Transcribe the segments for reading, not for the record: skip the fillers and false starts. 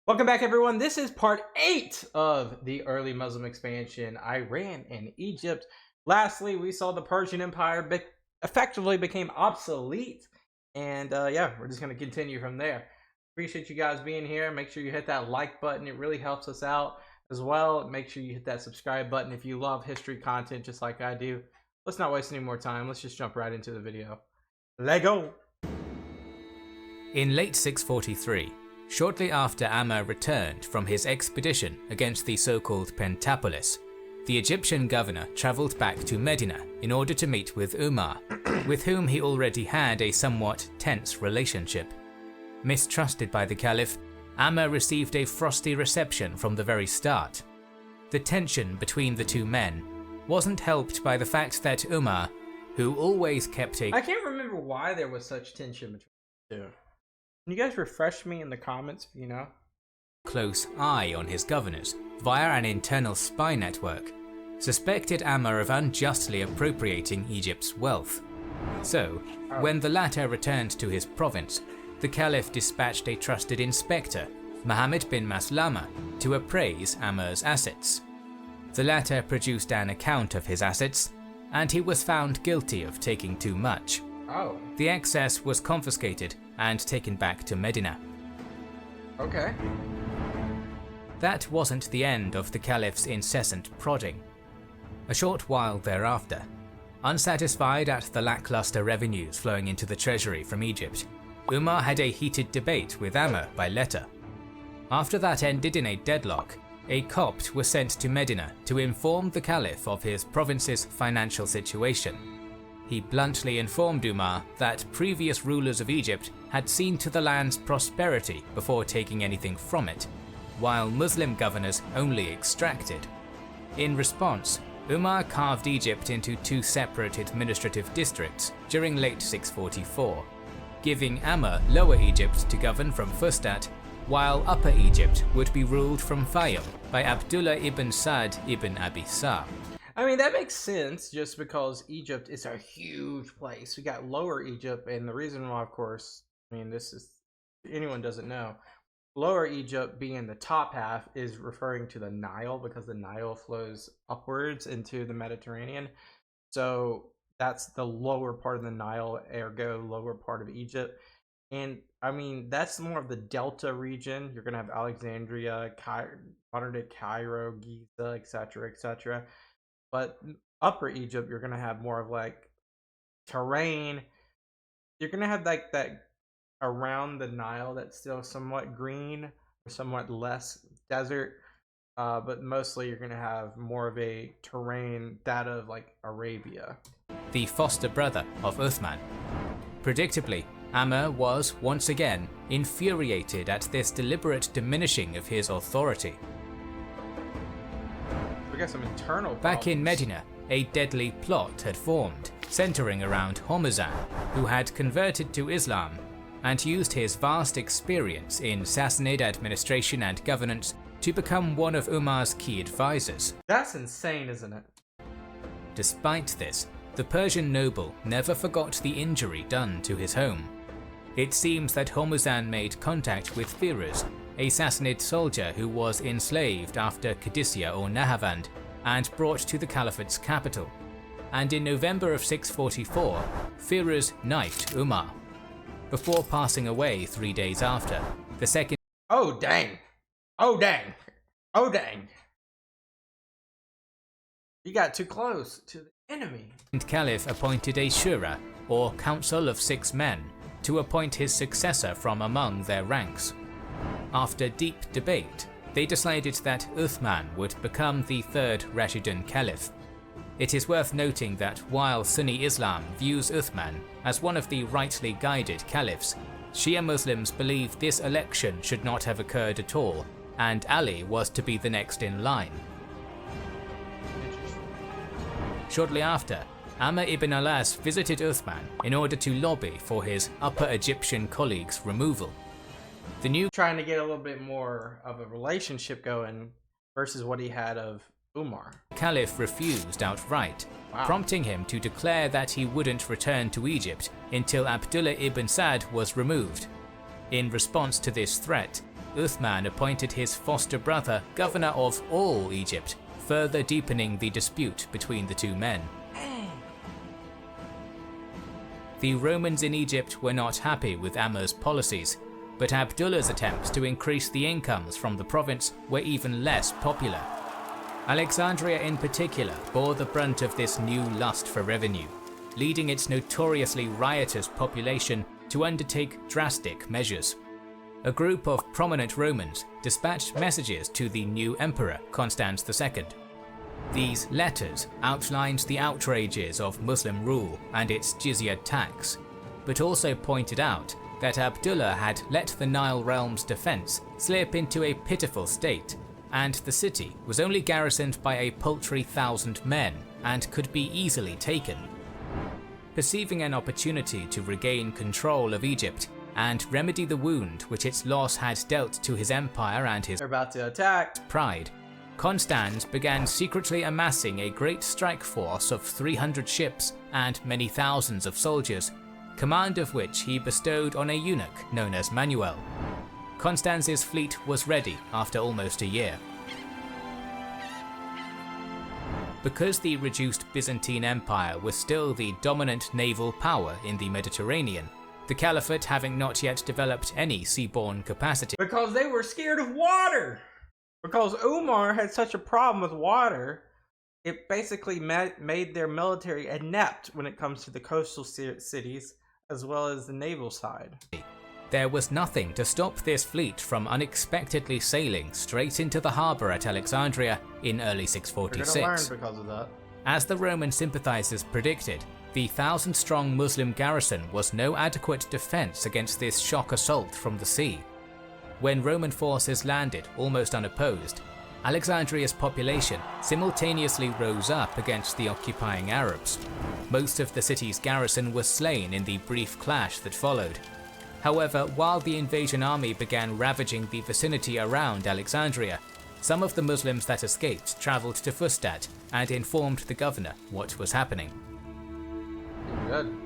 Welcome back, everyone. This is part 8 of the early Muslim expansion, Iran and Egypt. Lastly, we saw the Persian Empire effectively became obsolete. And yeah, we're just going to continue from there. Appreciate you guys being here. Make sure you hit that like button. It really helps us out as well. Make sure you hit that subscribe button if you love history content just like I do. Let's not waste any more time. Let's just jump right into the video. Let's go! In late 643, shortly after Ammar returned from his expedition against the so-called Pentapolis, the Egyptian governor travelled back to Medina in order to meet with Umar, with whom he already had a somewhat tense relationship. Mistrusted by the Caliph, Ammar received a frosty reception from the very start. The tension between the two men wasn't helped by the fact that Umar, who always kept a— I can't remember why there was such tension between the two. Can you guys refresh me in the comments if you know? Close eye on his governors via an internal spy network, suspected Ammar of unjustly appropriating Egypt's wealth. So, when the latter returned to his province, the Caliph dispatched a trusted inspector, Muhammad bin Maslama, to appraise Ammar's assets. The latter produced an account of his assets, and he was found guilty of taking too much. The excess was confiscated and taken back to Medina. Okay. That wasn't the end of the Caliph's incessant prodding. A short while thereafter, unsatisfied at the lackluster revenues flowing into the treasury from Egypt, Umar had a heated debate with Ammar by letter. After that ended in a deadlock, a Copt was sent to Medina to inform the Caliph of his province's financial situation. He bluntly informed Umar that previous rulers of Egypt had seen to the land's prosperity before taking anything from it, while Muslim governors only extracted. In response, Umar carved Egypt into two separate administrative districts during late 644, giving Ammar Lower Egypt to govern from Fustat, while Upper Egypt would be ruled from Fayum by Abdullah ibn Sa'd ibn Abi Sa. I mean, that makes sense just because Egypt is a huge place. We got Lower Egypt, and the reason why, of course, I mean, this is, anyone doesn't know, Lower Egypt being the top half is referring to the Nile because the Nile flows upwards into the Mediterranean. So that's the lower part of the Nile, ergo lower part of Egypt. And I mean, that's more of the Delta region. You're going to have Alexandria, modern day Cairo, Giza, etc., etc. But Upper Egypt, you're going to have more of like terrain. You're going to have like that around the Nile that's still somewhat green or somewhat less desert. But mostly you're going to have more of a terrain, that of like Arabia. The foster brother of Uthman. Predictably, Ammar was once again infuriated at this deliberate diminishing of his authority. We got some internal problems. Back in Medina, a deadly plot had formed, centering around Hormuzan, who had converted to Islam and used his vast experience in Sassanid administration and governance to become one of Umar's key advisors. That's insane, isn't it? Despite this, the Persian noble never forgot the injury done to his home. It seems that Hormuzan made contact with Firuz, a Sassanid soldier who was enslaved after Qadisiyah or Nahavand and brought to the Caliphate's capital. And in November of 644, Firuz knifed Umar. Before passing away 3 days after, the second— Oh dang! Oh dang! Oh dang! You got too close to the enemy. Caliph appointed a shura, or council of 6 men, to appoint his successor from among their ranks. After deep debate, they decided that Uthman would become the third Rashidun Caliph. It is worth noting that while Sunni Islam views Uthman as one of the rightly guided caliphs, Shia Muslims believe this election should not have occurred at all, and Ali was to be the next in line. Shortly after, Ammar ibn al-As visited Uthman in order to lobby for his Upper Egyptian colleague's removal. The new— trying to get a little bit more of a relationship going versus what he had of Umar. Caliph refused outright, prompting him to declare that he wouldn't return to Egypt until Abdullah ibn Sa'd was removed. In response to this threat, Uthman appointed his foster brother governor of all Egypt, further deepening the dispute between the two men. The Romans in Egypt were not happy with Amr's policies, but Abdullah's attempts to increase the incomes from the province were even less popular. Alexandria in particular bore the brunt of this new lust for revenue, leading its notoriously riotous population to undertake drastic measures. A group of prominent Romans dispatched messages to the new emperor, Constans II. These letters outlined the outrages of Muslim rule and its jizya tax, but also pointed out that Abdullah had let the Nile realm's defense slip into a pitiful state, and the city was only garrisoned by a paltry 1,000 men and could be easily taken. Perceiving an opportunity to regain control of Egypt and remedy the wound which its loss had dealt to his empire and his They're about to attack. pride, Constans began secretly amassing a great strike force of 300 ships and many thousands of soldiers, command of which he bestowed on a eunuch known as Manuel. Constance's fleet was ready after almost a year. Because the reduced Byzantine Empire was still the dominant naval power in the Mediterranean, the Caliphate having not yet developed any seaborne capacity. Because they were scared of water. Because Umar had such a problem with water, it basically made their military inept when it comes to the coastal cities as well as the naval side. There was nothing to stop this fleet from unexpectedly sailing straight into the harbour at Alexandria in early 646. We're gonna learn because of that. As the Roman sympathizers predicted, the 1,000-strong Muslim garrison was no adequate defense against this shock assault from the sea. When Roman forces landed almost unopposed, Alexandria's population simultaneously rose up against the occupying Arabs. Most of the city's garrison was slain in the brief clash that followed. However, while the invasion army began ravaging the vicinity around Alexandria, some of the Muslims that escaped travelled to Fustat and informed the governor what was happening. Good.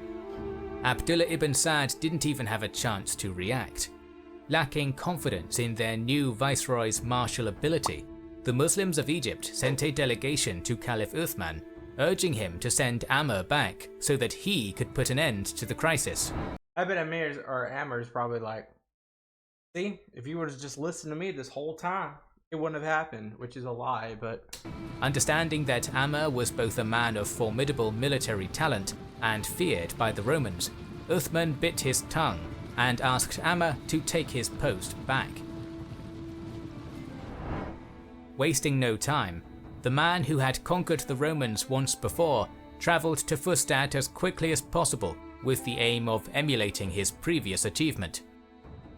Abdullah ibn Sa'd didn't even have a chance to react. Lacking confidence in their new viceroy's martial ability, the Muslims of Egypt sent a delegation to Caliph Uthman, urging him to send Amr back so that he could put an end to the crisis. I bet Amir's probably like, see, if you would have just listened to me this whole time, it wouldn't have happened, which is a lie, but... Understanding that Amr was both a man of formidable military talent and feared by the Romans, Uthman bit his tongue and asked Amr to take his post back. Wasting no time, the man who had conquered the Romans once before travelled to Fustat as quickly as possible with the aim of emulating his previous achievement.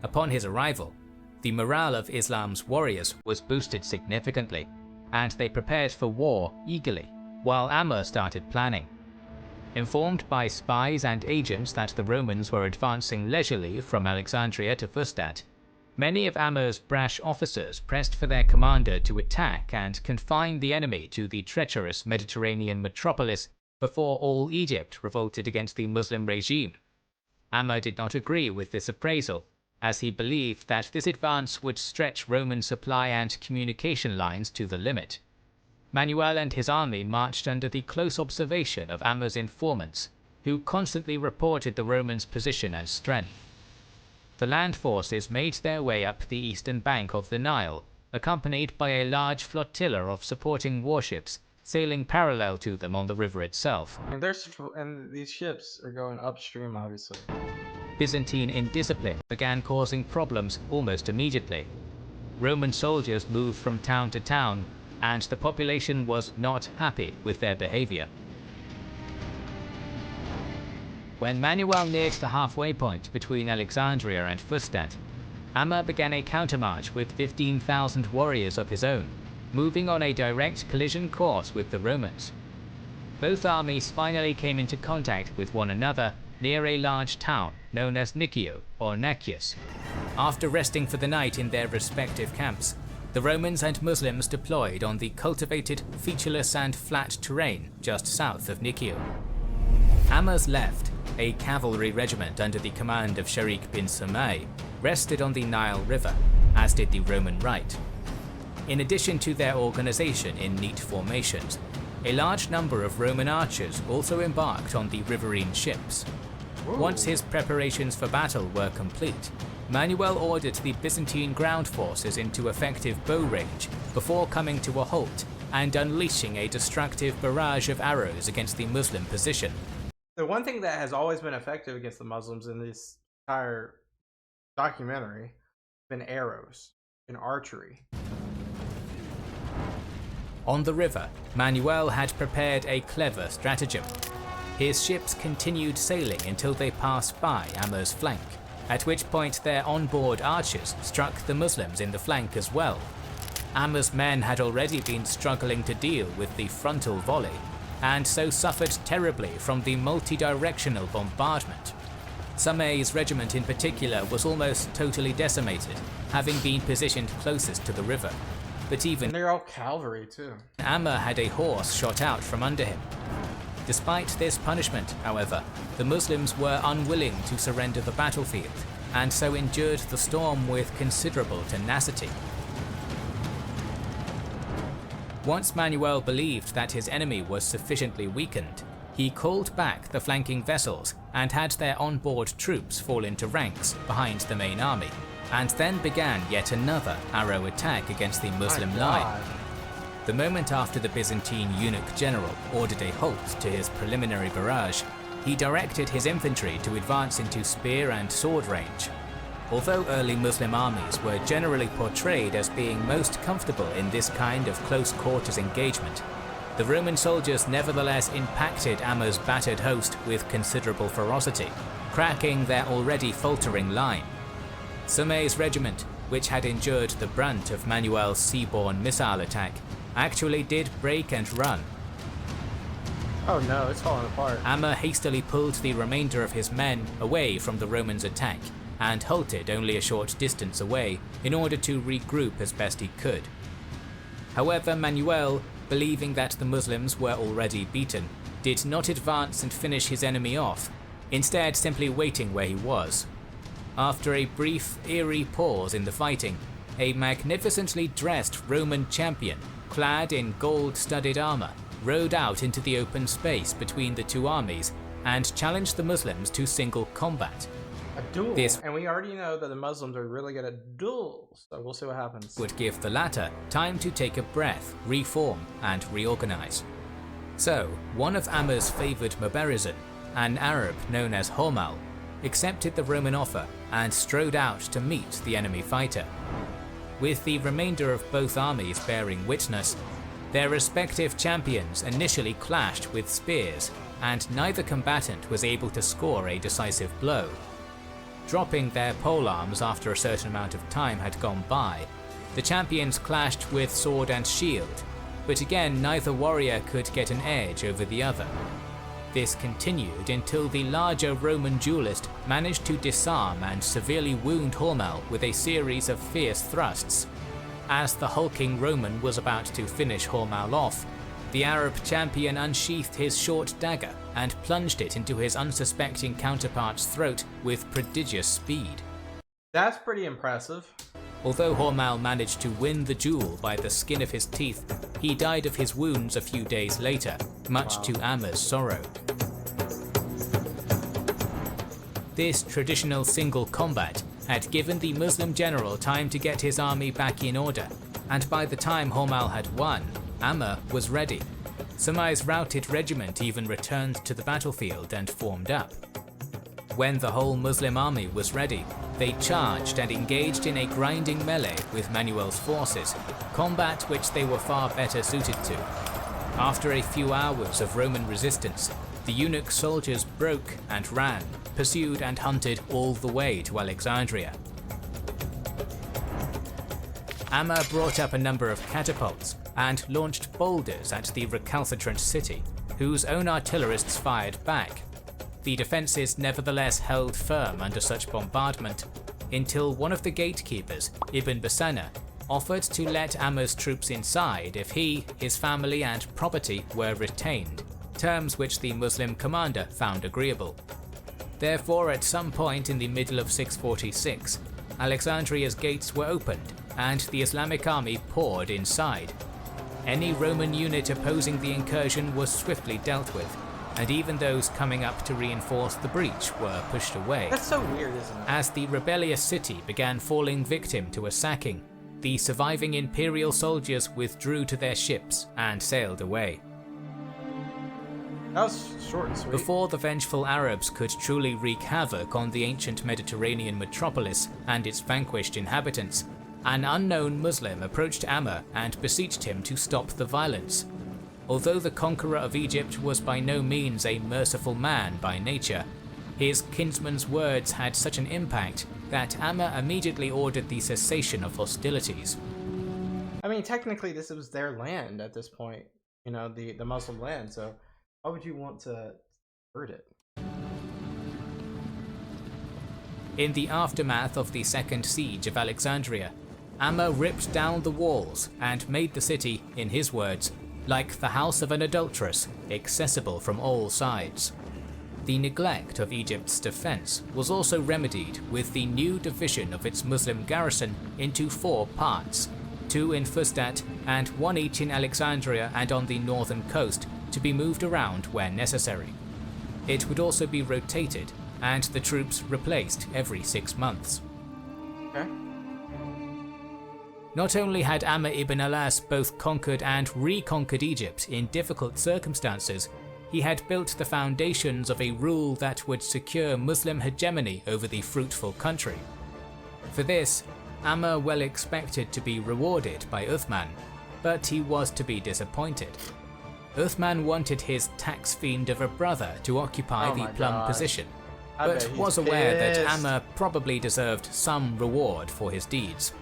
Upon his arrival, the morale of Islam's warriors was boosted significantly, and they prepared for war eagerly, while Amr started planning. Informed by spies and agents that the Romans were advancing leisurely from Alexandria to Fustat, many of Amr's brash officers pressed for their commander to attack and confine the enemy to the treacherous Mediterranean metropolis before all Egypt revolted against the Muslim regime. Amr did not agree with this appraisal, as he believed that this advance would stretch Roman supply and communication lines to the limit. Manuel and his army marched under the close observation of Amr's informants, who constantly reported the Romans' position and strength. The land forces made their way up the eastern bank of the Nile, accompanied by a large flotilla of supporting warships sailing parallel to them on the river itself. And these ships are going upstream, obviously. Byzantine indiscipline began causing problems almost immediately. Roman soldiers moved from town to town, and the population was not happy with their behavior. When Manuel neared the halfway point between Alexandria and Fustat, Amr began a countermarch with 15,000 warriors of his own, moving on a direct collision course with the Romans. Both armies finally came into contact with one another near a large town known as Nicio or Nakios. After resting for the night in their respective camps, the Romans and Muslims deployed on the cultivated, featureless and flat terrain just south of Nicio. Amr's left, a cavalry regiment under the command of Sharik bin Sumay, rested on the Nile River, as did the Roman right. In addition to their organization in neat formations, a large number of Roman archers also embarked on the riverine ships. Once his preparations for battle were complete, Manuel ordered the Byzantine ground forces into effective bow range before coming to a halt and unleashing a destructive barrage of arrows against the Muslim position. The one thing that has always been effective against the Muslims in this entire documentary has been arrows and archery. On the river, Manuel had prepared a clever stratagem. His ships continued sailing until they passed by Amr's flank, at which point their onboard archers struck the Muslims in the flank as well. Amr's men had already been struggling to deal with the frontal volley, and so suffered terribly from the multi-directional bombardment. Samay's regiment in particular was almost totally decimated, having been positioned closest to the river. But even and they're all cavalry too. Amr had a horse shot out from under him. Despite this punishment, however, the Muslims were unwilling to surrender the battlefield, and so endured the storm with considerable tenacity. Once Manuel believed that his enemy was sufficiently weakened, he called back the flanking vessels and had their onboard troops fall into ranks behind the main army, and then began yet another arrow attack against the Muslim line. The moment after the Byzantine eunuch general ordered a halt to his preliminary barrage, he directed his infantry to advance into spear and sword range. Although early Muslim armies were generally portrayed as being most comfortable in this kind of close quarters engagement, the Roman soldiers nevertheless impacted Amr's battered host with considerable ferocity, cracking their already faltering line. Samay's regiment, which had endured the brunt of Manuel's seaborne missile attack, actually did break and run. Oh no, it's falling apart. Amr hastily pulled the remainder of his men away from the Romans' attack and halted only a short distance away in order to regroup as best he could. However, Manuel, believing that the Muslims were already beaten, did not advance and finish his enemy off, instead simply waiting where he was. After a brief, eerie pause in the fighting, a magnificently dressed Roman champion, clad in gold-studded armor, rode out into the open space between the two armies and challenged the Muslims to single combat. A duel. And we already know that the Muslims are really good at duels, so we'll see what happens. Would give the latter time to take a breath, reform, and reorganize. So, one of Amr's favored Mubarizan, an Arab known as Hormal, accepted the Roman offer and strode out to meet the enemy fighter. With the remainder of both armies bearing witness, their respective champions initially clashed with spears, and neither combatant was able to score a decisive blow. Dropping their polearms after a certain amount of time had gone by, the champions clashed with sword and shield, but again neither warrior could get an edge over the other. This continued until the larger Roman duelist managed to disarm and severely wound Hormal with a series of fierce thrusts. As the hulking Roman was about to finish Hormal off, the Arab champion unsheathed his short dagger and plunged it into his unsuspecting counterpart's throat with prodigious speed. That's pretty impressive. Although Hormal managed to win the duel by the skin of his teeth, he died of his wounds a few days later, much to Amr's sorrow. This traditional single combat had given the Muslim general time to get his army back in order, and by the time Hormal had won, Amr was ready. Samay's routed regiment even returned to the battlefield and formed up. When the whole Muslim army was ready, they charged and engaged in a grinding melee with Manuel's forces, combat which they were far better suited to. After a few hours of Roman resistance, the eunuch soldiers broke and ran, pursued and hunted all the way to Alexandria. Amr brought up a number of catapults and launched boulders at the recalcitrant city, whose own artillerists fired back. The defences nevertheless held firm under such bombardment, until one of the gatekeepers, Ibn Basana, offered to let Amr's troops inside if he, his family and property were retained, terms which the Muslim commander found agreeable. Therefore, at some point in the middle of 646, Alexandria's gates were opened and the Islamic army poured inside. Any Roman unit opposing the incursion was swiftly dealt with, and even those coming up to reinforce the breach were pushed away. That's so weird, isn't it? As the rebellious city began falling victim to a sacking, the surviving imperial soldiers withdrew to their ships and sailed away. That was short and sweet. Before the vengeful Arabs could truly wreak havoc on the ancient Mediterranean metropolis and its vanquished inhabitants, an unknown Muslim approached Amr and beseeched him to stop the violence. Although the conqueror of Egypt was by no means a merciful man by nature, his kinsman's words had such an impact that Amr immediately ordered the cessation of hostilities. I mean, technically this was their land at this point, you know, the Muslim land, so why would you want to hurt it? In the aftermath of the Second Siege of Alexandria, Amr ripped down the walls and made the city, in his words, like the house of an adulteress, accessible from all sides. The neglect of Egypt's defense was also remedied with the new division of its Muslim garrison into 4 parts, 2 in Fustat and 1 each in Alexandria and on the northern coast, to be moved around where necessary. It would also be rotated and the troops replaced every 6 months. Okay. Not only had Amr ibn Alas both conquered and reconquered Egypt in difficult circumstances, he had built the foundations of a rule that would secure Muslim hegemony over the fruitful country. For this, Amr well expected to be rewarded by Uthman, but he was to be disappointed. Uthman wanted his tax fiend of a brother to occupy the plum position, but was aware that Amr probably deserved some reward for his deeds.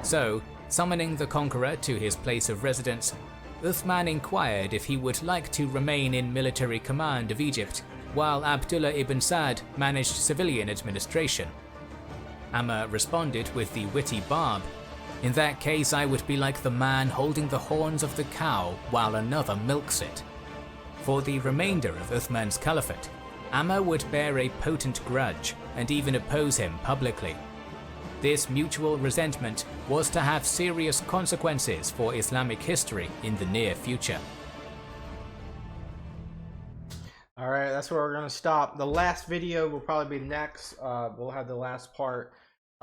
So, summoning the conqueror to his place of residence, Uthman inquired if he would like to remain in military command of Egypt, while Abdullah ibn Sa'd managed civilian administration. Amr responded with the witty barb, "In that case I would be like the man holding the horns of the cow while another milks it." For the remainder of Uthman's caliphate, Amr would bear a potent grudge and even oppose him publicly. This mutual resentment was to have serious consequences for Islamic history in the near future. Alright, that's where we're going to stop. The last video will probably be next. We'll have the last part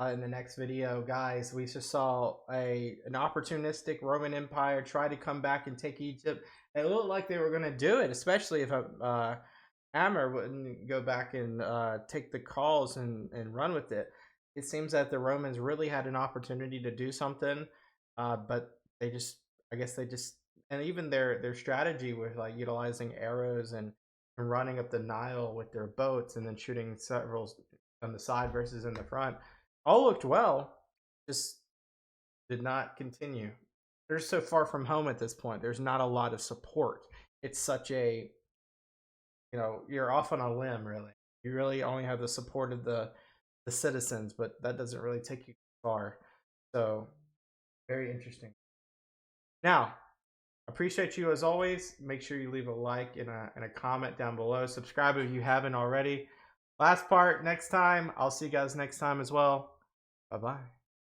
in the next video. Guys, we just saw an opportunistic Roman Empire try to come back and take Egypt. It looked like they were going to do it, especially if Amr wouldn't go back and take the calls and run with it. It seems that the Romans really had an opportunity to do something, but they just, I guess they just, and even their strategy with like utilizing arrows and running up the Nile with their boats and then shooting several on the side versus in the front, all looked well, just did not continue. They're so far from home at this point. There's not a lot of support. It's such a, you know, you're off on a limb, really. You really only have the support of the citizens, but that doesn't really take you far. So very interesting. Now, appreciate you as always. Make sure you leave a like and a comment down below. Subscribe if you haven't already. Last part next time. I'll see you guys next time as well. Bye bye.